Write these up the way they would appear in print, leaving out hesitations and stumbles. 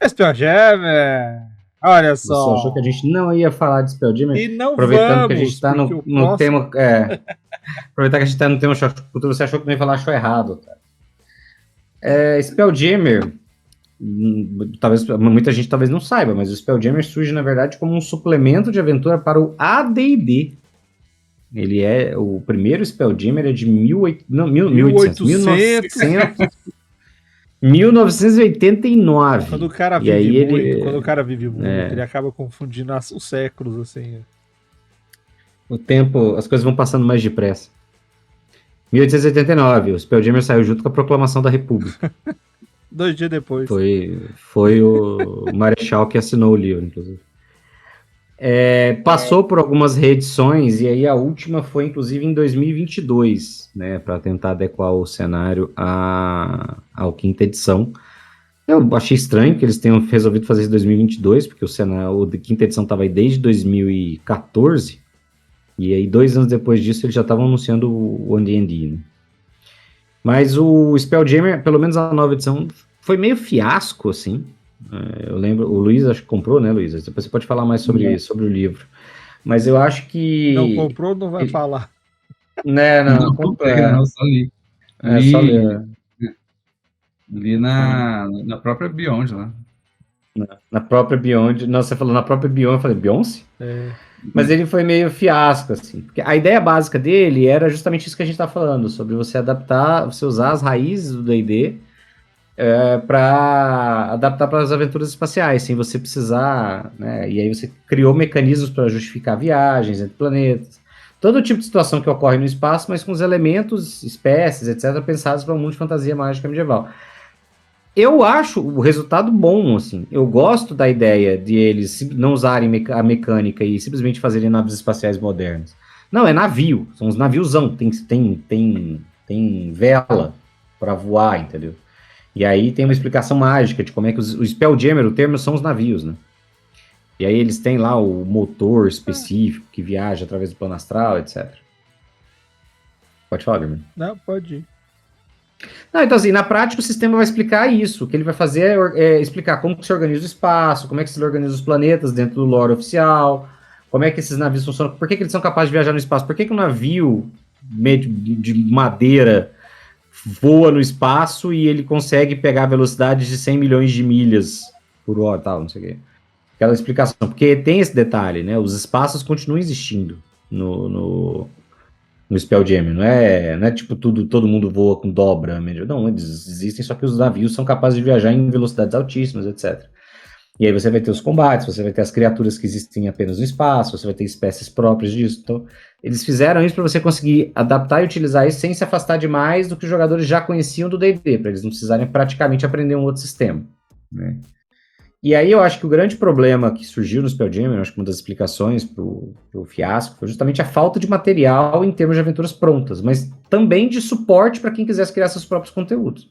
Spelljammer! Olha Você achou só! que a gente não ia falar de Spelljammer? E não Aproveitando que a gente vamos, está porque no, o no próximo... tema. Aproveitar que a gente está no tema choque de cultura, você achou que não ia falar achou errado. Tá? Spelljammer, talvez muita gente talvez não saiba, mas o Spelljammer surge, na verdade, como um suplemento de aventura para o AD&D. Ele é o primeiro Spelljammer, é de 1800... 1989. Quando o cara E vive aí muito, ele. ele acaba confundindo os séculos, assim. O tempo, as coisas vão passando mais depressa. 1889, o Spelljammer saiu junto com a Proclamação da República. 2 dias depois. Foi o Marechal que assinou o livro, inclusive. Passou por algumas reedições, e aí a última foi, inclusive, em 2022, né, para tentar adequar o cenário à quinta edição. Eu achei estranho que eles tenham resolvido fazer isso em 2022, porque o quinta edição estava aí desde 2014, e aí 2 anos depois disso eles já estavam anunciando o D&D, né? Mas o Spelljammer, pelo menos a nova edição, foi meio fiasco, assim. Eu lembro, o Luiz acho que comprou, né, Luiz? Depois você pode falar mais sobre o livro. Mas eu acho que... Não comprou, não vai falar. Né, não comprei, não, só li. Só ler. Li na própria Beyond lá. Na própria Beyond. Não, você falou na própria Beyond, eu falei, Beyoncé? Mas ele foi meio fiasco, assim. Porque a ideia básica dele era justamente isso que a gente tá falando, sobre você adaptar, você usar as raízes do D&D para adaptar para as aventuras espaciais, sem você precisar, né? E aí você criou mecanismos para justificar viagens entre planetas. Todo tipo de situação que ocorre no espaço, mas com os elementos, espécies, etc., pensados para um mundo de fantasia mágica medieval. Eu acho o resultado bom, assim. Eu gosto da ideia de eles não usarem a mecânica e simplesmente fazerem naves espaciais modernas. Não, é navio. São uns naviozão. Tem vela para voar, entendeu? E aí tem uma explicação mágica de como é que o Spelljammer, o termo são os navios, né? E aí eles têm lá o motor específico que viaja através do plano astral, etc. Pode falar, Guilherme. Não, pode ir. Não, então, assim, na prática o sistema vai explicar isso. O que ele vai fazer é explicar como que se organiza o espaço, como é que se organiza os planetas dentro do lore oficial, como é que esses navios funcionam, por que eles são capazes de viajar no espaço, por que um navio de madeira voa no espaço e ele consegue pegar velocidades de 100 milhões de milhas por hora, tal, não sei o quê. Aquela explicação, porque tem esse detalhe, né? Os espaços continuam existindo no Spelljammer, não é tipo todo mundo voa com dobra, não, eles existem, só que os navios são capazes de viajar em velocidades altíssimas, etc. E aí você vai ter os combates, você vai ter as criaturas que existem apenas no espaço, você vai ter espécies próprias disso, então eles fizeram isso para você conseguir adaptar e utilizar isso sem se afastar demais do que os jogadores já conheciam do D&D, para eles não precisarem praticamente aprender um outro sistema, né? E aí eu acho que o grande problema que surgiu no Spelljammer, acho que uma das explicações pro fiasco foi justamente a falta de material em termos de aventuras prontas, mas também de suporte para quem quisesse criar seus próprios conteúdos.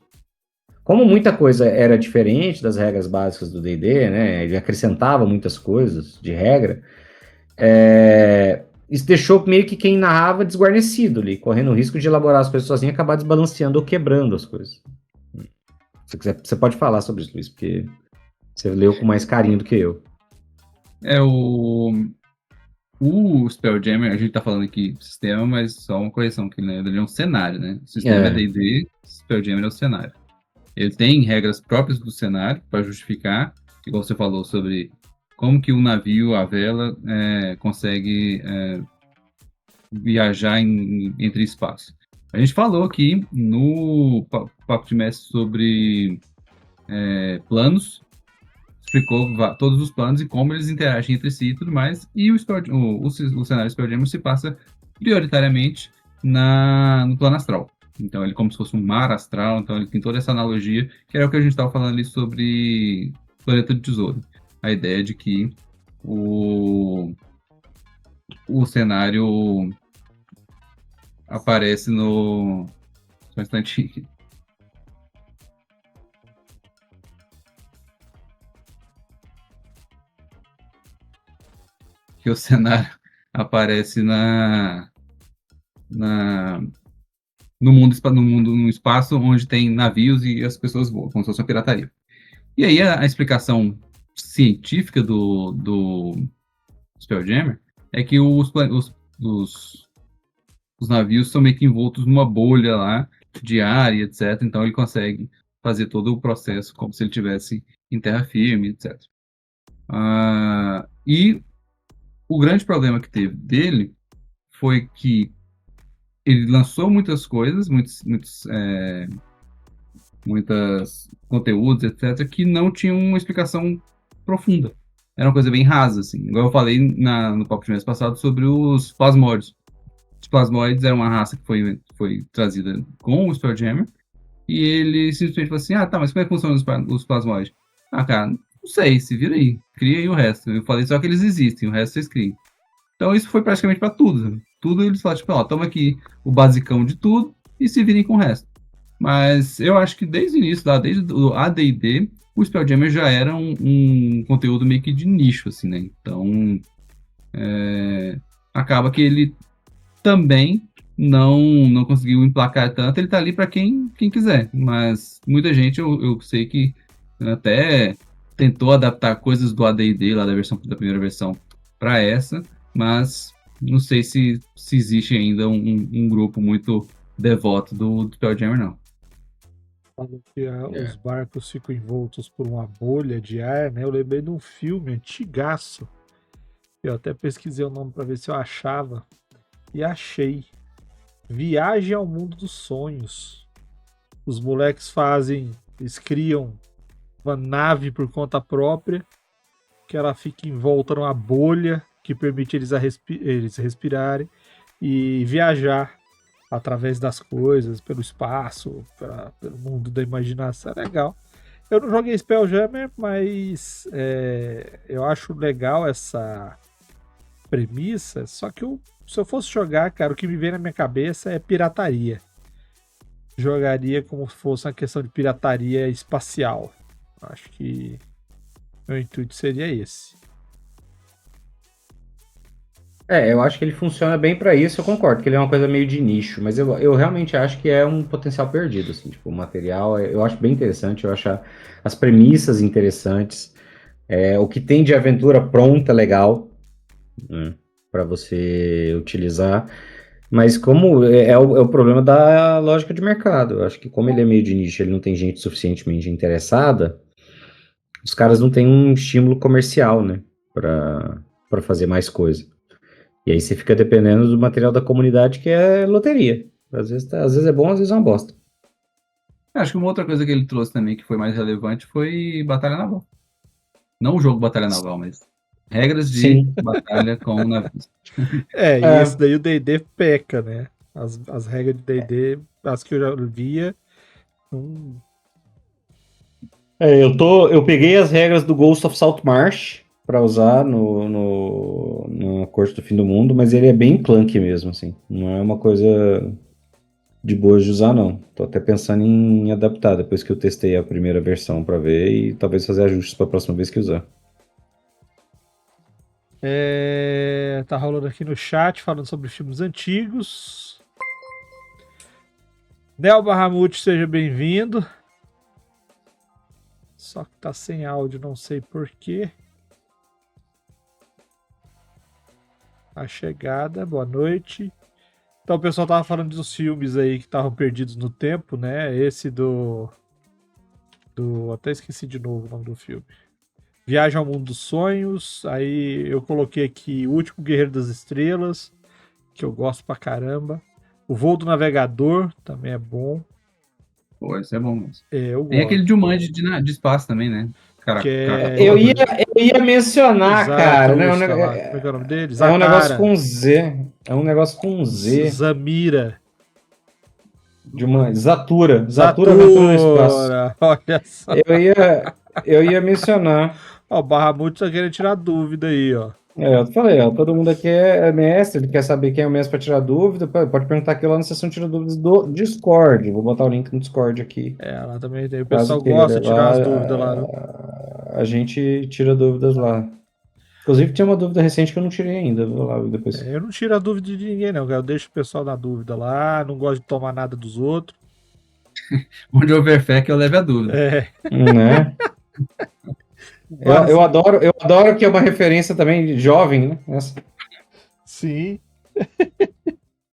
Como muita coisa era diferente das regras básicas do D&D, né, ele acrescentava muitas coisas de regra, isso deixou meio que quem narrava desguarnecido ali, correndo o risco de elaborar as coisas sozinho e acabar desbalanceando ou quebrando as coisas. Se você quiser, você pode falar sobre isso, Luiz, porque... Você leu com mais carinho do que eu. O Spelljammer, a gente tá falando aqui sistema, mas só uma correção, que né, ele é um cenário, né? O sistema é D&D, Spelljammer é o cenário. Ele tem regras próprias do cenário para justificar, igual você falou sobre como que o navio, a vela, consegue viajar entre espaços. A gente falou aqui no Papo de Mestre sobre planos, explicou todos os planos e como eles interagem entre si e tudo mais, e o cenário Spelljammer se passa prioritariamente no plano astral. Então ele é como se fosse um mar astral, então ele tem toda essa analogia, que era o que a gente estava falando ali sobre Planeta do Tesouro. A ideia de que o cenário aparece no... Só um instantinho. Que o cenário aparece no espaço onde tem navios e as pessoas voam, como se fosse uma pirataria. E aí a explicação científica do Spelljammer é que os navios são meio que envoltos numa bolha lá de ar e etc. Então ele consegue fazer todo o processo como se ele estivesse em terra firme, etc. E o grande problema que teve dele foi que ele lançou muitas coisas, muitos conteúdos, etc., que não tinham uma explicação profunda. Era uma coisa bem rasa, assim. Igual eu falei no papo de mês passado sobre os plasmódios. Os plasmóides eram uma raça que foi trazida com o Spelljammer, e ele simplesmente falou assim, tá, mas como é que funcionam os plasmóides? Cara, não sei, se vira aí, cria aí o resto. Eu falei só que eles existem, o resto vocês criam. Então isso foi praticamente para tudo. Né? Tudo eles falaram, tipo, toma aqui o basicão de tudo e se virem com o resto. Mas eu acho que desde o início, desde o AD&D, o Spelljammer já era um conteúdo meio que de nicho, assim, né? Então, acaba que ele também não conseguiu emplacar tanto. Ele tá ali para quem quiser, mas muita gente, eu sei que até tentou adaptar coisas do AD&D, lá da primeira versão, para essa, mas não sei se existe ainda um grupo muito devoto do Spelljammer, não. Falando que os barcos ficam envoltos por uma bolha de ar, né? Eu lembrei de um filme antigaço. Eu até pesquisei o nome para ver se eu achava. E achei. Viagem ao Mundo dos Sonhos. Os moleques eles criam uma nave por conta própria, que ela fica envolta numa bolha que permite eles respirarem e viajar através das coisas, pelo espaço, pelo mundo da imaginação. É legal. Eu não joguei Spelljammer, mas eu acho legal essa premissa, só que se eu fosse jogar, cara, o que me vem na minha cabeça é pirataria. Jogaria como se fosse uma questão de pirataria espacial. Acho que meu intuito seria esse. Eu acho que ele funciona bem pra isso, eu concordo, que ele é uma coisa meio de nicho, mas eu realmente acho que é um potencial perdido, assim, tipo, o material, eu acho bem interessante, eu acho as premissas interessantes, o que tem de aventura pronta, legal, né, para você utilizar, mas como é o problema da lógica de mercado, eu acho que como ele é meio de nicho, ele não tem gente suficientemente interessada, os caras não têm um estímulo comercial, né, para fazer mais coisa. E aí você fica dependendo do material da comunidade, que é loteria. Às vezes é bom, às vezes é uma bosta. Acho que uma outra coisa que ele trouxe também que foi mais relevante foi Batalha Naval. Não o jogo Batalha Naval, mas regras de batalha com navios. E esse daí o D&D peca, né? As regras de D&D, as que eu já via... Eu peguei as regras do Ghost of Saltmarsh para usar no Corte do Fim do Mundo, mas ele é bem clunky mesmo, assim. Não é uma coisa de boa de usar, não. Tô até pensando em adaptar depois que eu testei a primeira versão para ver e talvez fazer ajustes para a próxima vez que usar. Tá rolando aqui no chat falando sobre filmes antigos. Nel Bahamut, seja bem-vindo. Só que tá sem áudio, não sei porquê. A chegada, boa noite. Então o pessoal tava falando dos filmes aí que estavam perdidos no tempo, né? Esse até esqueci de novo o nome do filme. Viagem ao Mundo dos Sonhos. Aí eu coloquei aqui O Último Guerreiro das Estrelas, que eu gosto pra caramba. O Voo do Navegador também é bom. Pô, isso é bom mesmo. Eu gosto. Tem aquele Jumanji de espaço também, né? Eu ia mencionar, cara. Né? Como é que é o nome dele? É um negócio com Z. É um negócio com Z. Zamira. Zatura Aventura no Espaço. Olha só. Eu ia mencionar. O Bahamut tá querendo tirar dúvida aí, ó. Eu falei, todo mundo aqui é mestre, ele quer saber quem é o mestre para tirar dúvida, pode perguntar aqui lá na sessão Tira Dúvidas do Discord, vou botar o link no Discord aqui. Lá também tem, o pessoal gosta de tirar as dúvidas lá, né? A gente tira dúvidas lá. Inclusive tinha uma dúvida recente que eu não tirei ainda, vou lá depois. Eu não tiro a dúvida de ninguém não, eu deixo o pessoal na dúvida lá, não gosto de tomar nada dos outros. Onde houver fé que eu leve a dúvida. Né? Eu adoro que é uma referência também de jovem, né? Essa. Sim.